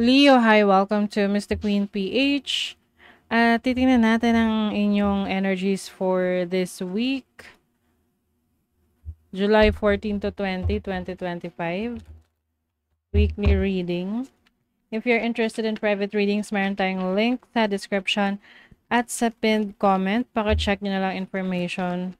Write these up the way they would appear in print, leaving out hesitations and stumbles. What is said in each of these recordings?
Leo, hi, welcome to Mr. Queen PH. Titingnan natin ang inyong energies for this week, July 14 to 20, 2025. Weekly reading. If you're interested in private readings, meron tayong link sa description at sa pinned comment. Paka-check nyo na lang information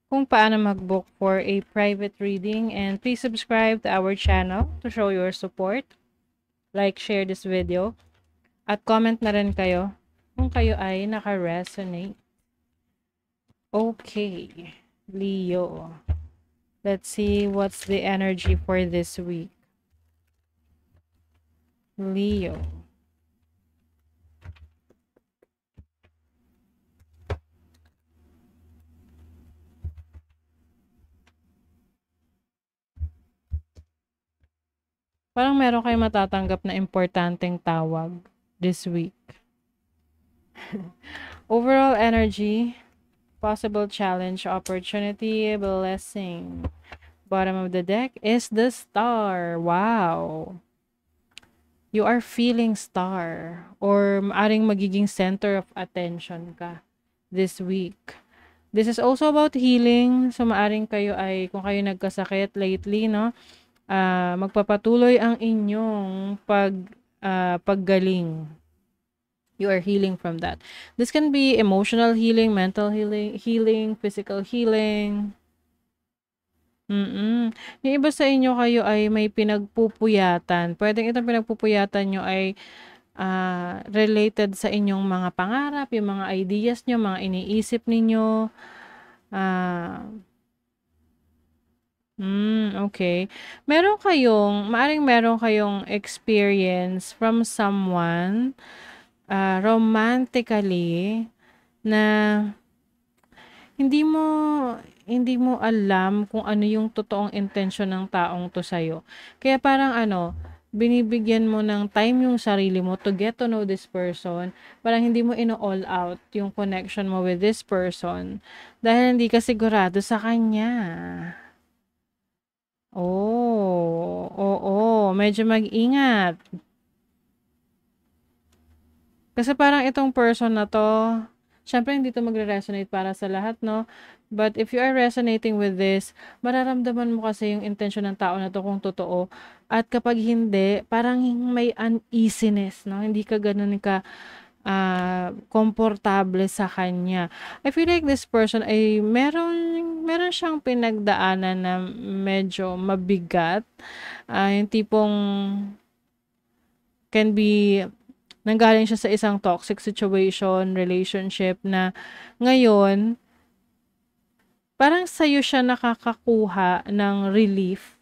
kung paano mag-book for a private reading. And please subscribe to our channel to show your support. Like, share this video. At comment na rin kayo kung kayo ay naka-resonate. Okay, Leo. Let's see what's the energy for this week. Leo. Parang meron kayo matatanggap na importanteng tawag this week. Overall energy, possible challenge, opportunity, blessing. Bottom of the deck is the Star. Wow. You are feeling star or maaring magiging center of attention ka this week. This is also about healing. So maaring kayo ay, kung kayo nagkasakit lately, no? Magpapatuloy ang inyong paggaling. You are healing from that. This can be emotional healing, mental healing, physical healing. Yung iba sa inyo kayo ay may pinagpupuyatan. Pwedeng itong pinagpupuyatan nyo ay related sa inyong mga pangarap, yung mga ideas nyo, mga iniisip ninyo. Okay. Maaring meron kayong experience from someone romantically na hindi mo alam kung ano yung totoong intensyon ng taong to sa'yo. Kaya parang binibigyan mo ng time yung sarili mo to get to know this person. Parang hindi mo all out yung connection mo with this person dahil hindi ka sigurado sa kanya. Oo, medyo mag-ingat. Kasi parang itong person na to, syempre hindi to magre-resonate para sa lahat, no? But if you are resonating with this, mararamdaman mo kasi yung intention ng tao na to kung totoo. At kapag hindi, parang may uneasiness, no? Hindi ka ganun ka komportable sa kanya. I feel like this person ay meron siyang pinagdaanan na medyo mabigat. Yung tipong can be nanggaling siya sa isang toxic situation, relationship na ngayon parang sa'yo siya nakakakuha ng relief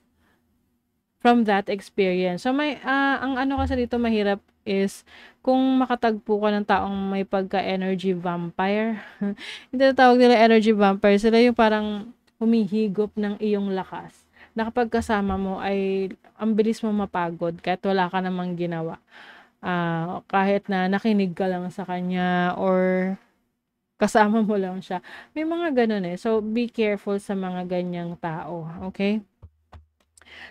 from that experience. So ang kasi dito mahirap is kung makatagpo ka ng taong may pagka-energy vampire. Yung tinatawag nila energy vampire, sila yung parang humihigop ng iyong lakas. Na kapag kasama mo ay ang bilis mo mapagod kahit wala ka namang ginawa. Kahit na nakinig ka lang sa kanya or kasama mo lang siya. May mga ganun eh. So, be careful sa mga ganyang tao. Okay?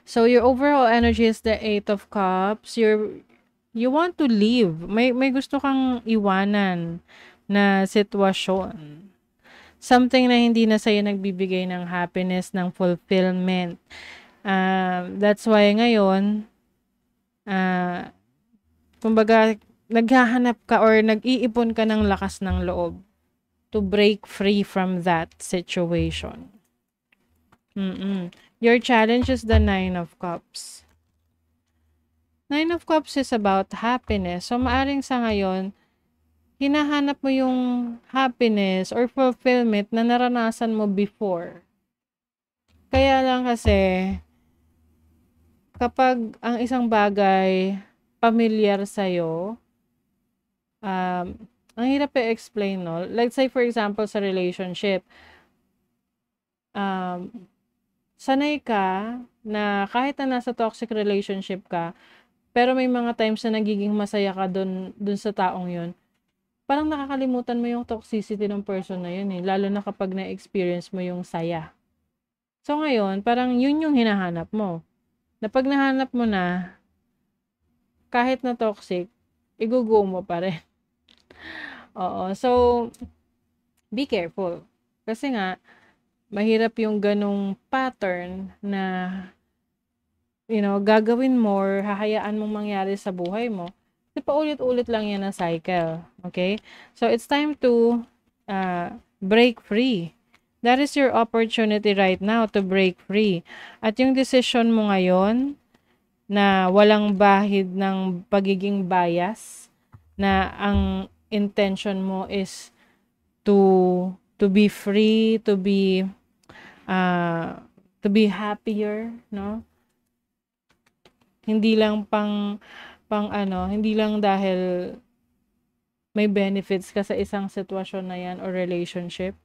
So, your overall energy is the Eight of Cups. You want to leave. May gusto kang iwanan na sitwasyon. Something na hindi na sa'yo nagbibigay ng happiness, ng fulfillment. That's why ngayon, kumbaga, naghahanap ka or nag-iipon ka ng lakas ng loob to break free from that situation. Your challenge is the Nine of Cups. Nine of Cups is about happiness. So, maaring sa ngayon, hinahanap mo yung happiness or fulfillment na naranasan mo before. Kaya lang kasi, kapag ang isang bagay familiar sa'yo, ang hirap i-explain, no? Let's say, for example, sa relationship, sanay ka na kahit na nasa toxic relationship ka, pero may mga times na nagiging masaya ka dun sa taong yun, parang nakakalimutan mo yung toxicity ng person na yun eh, lalo na kapag na-experience mo yung saya. So ngayon, parang yun yung hinahanap mo. Na pag nahanap mo na, kahit na toxic, i-go mo pa rin. Oo. So, be careful. Kasi nga, mahirap yung ganong pattern na, gagawin mo or hahayaan mong mangyari sa buhay mo. Kasi paulit-ulit lang yan na cycle. Okay? So, it's time to break free. That is your opportunity right now to break free. At yung decision mo ngayon na walang bahid ng pagiging bias, na ang intention mo is to be free, to be happier, no? Hindi lang hindi lang dahil may benefits ka sa isang sitwasyon na yan or relationship.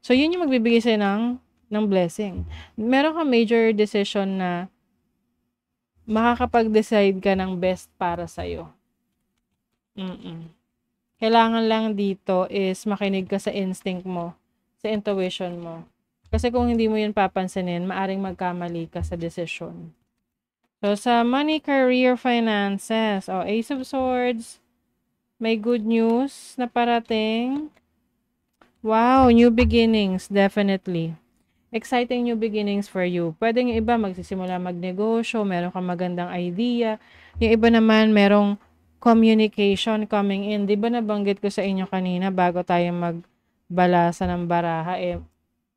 So, yun yung magbibigay sa'yo ng blessing. Meron kang major decision na makakapag-decide ka ng best para sa'yo. Kailangan lang dito is makinig ka sa instinct mo, sa intuition mo. Kasi kung hindi mo yun papansinin, maaring magkamali ka sa decision. So, sa money, career, finances, Ace of Swords, may good news na parating. Wow, new beginnings, definitely. Exciting new beginnings for you. Pwedeng yung iba magsisimula magnegosyo, meron kang magandang idea. Yung iba naman, merong communication coming in. Di ba nabanggit ko sa inyo kanina bago tayo magbalasa ng baraha,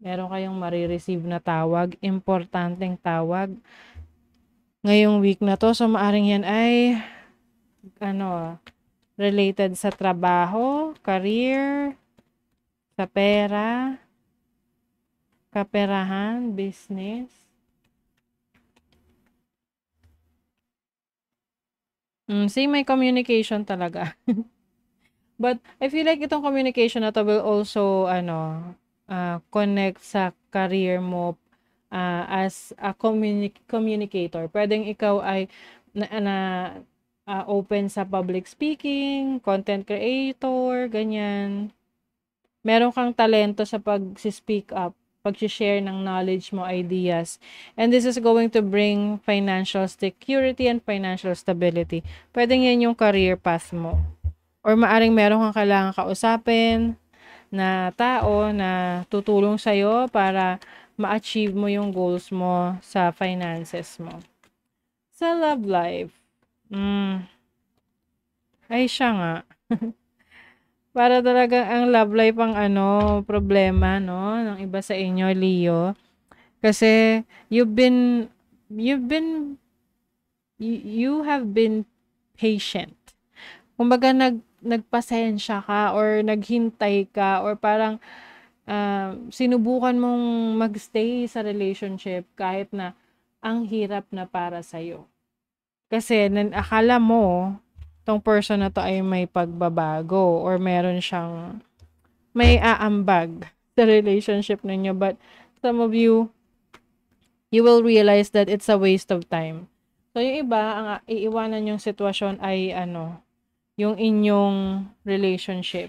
meron kayong marireceive na tawag, importanteng tawag ngayong week na to. So, maaring yan ay related sa trabaho, career, sa pera, kaperahan, business. See, may communication talaga. But I feel like itong communication na to will also connect sa career mo as a communicator. Pwedeng ikaw ay open sa public speaking, content creator, ganyan. Meron kang talento sa pag-speak up, pag-share ng knowledge mo, ideas. And this is going to bring financial security and financial stability. Pwedeng yan yung career path mo. Or maaring meron kang kailangan kausapin na tao na tutulong sa'yo para ma-achieve mo yung goals mo sa finances mo. Sa love life, ay siya nga. Para talaga ang love life ang problema, no, ng iba sa inyo, Leo. Kasi you have been patient. Kumbaga nagpasensya ka or naghintay ka or parang sinubukan mong magstay sa relationship kahit na ang hirap na para sa'yo. Kasi akala mo tong person na to ay may pagbabago or meron siyang may aambag sa relationship ninyo, but some of you will realize that it's a waste of time. So yung iba, ang iiwanan yung sitwasyon ay yung inyong relationship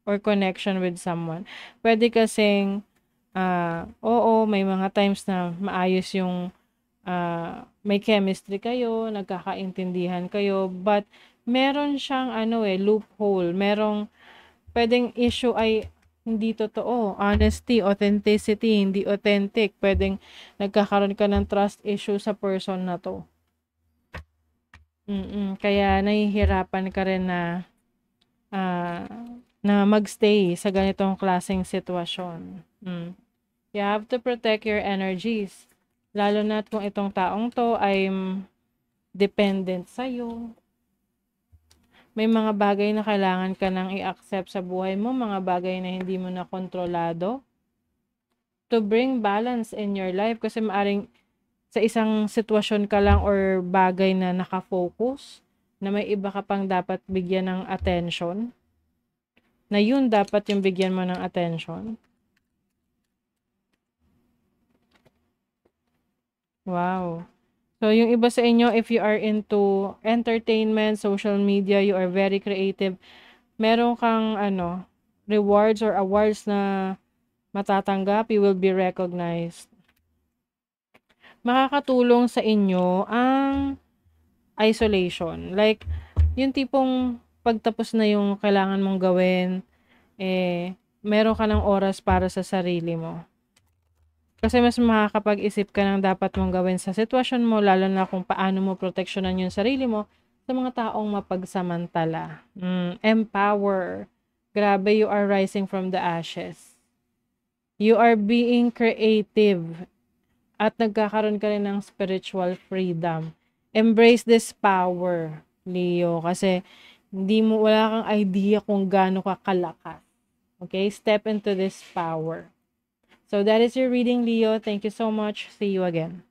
or connection with someone. Pwede kasing may mga times na maayos yung may chemistry kayo, nagkakaintindihan kayo, but meron siyang loophole. Pwedeng issue ay hindi totoo. Honesty, authenticity, hindi authentic. Pwedeng nagkakaroon ka ng trust issue sa person na to. Kaya nahihirapan ka rin na magstay sa ganitong klaseng sitwasyon. You have to protect your energies. Lalo na kung itong taong to ay dependent sa'yo. May mga bagay na kailangan ka nang i-accept sa buhay mo, mga bagay na hindi mo na kontrolado. To bring balance in your life, kasi maaring sa isang sitwasyon ka lang or bagay na nakafocus, na may iba ka pang dapat bigyan ng attention, na yun dapat yung bigyan mo ng attention. Wow. So, yung iba sa inyo, if you are into entertainment, social media, you are very creative, meron kang rewards or awards na matatanggap, you will be recognized. Makakatulong sa inyo ang isolation. Like, yung tipong pagtapos na yung kailangan mong gawin, meron ka ng oras para sa sarili mo. Kasi mas makakapag-isip ka ng dapat mong gawin sa sitwasyon mo, lalo na kung paano mo proteksyonan yung sarili mo sa mga taong mapagsamantala. Empower. Grabe, you are rising from the ashes. You are being creative at nagkakaroon ka rin ng spiritual freedom. Embrace this power, Leo, kasi wala kang idea kung gaano ka kalakas. Okay? Step into this power. So that is your reading, Leo. Thank you so much. See you again.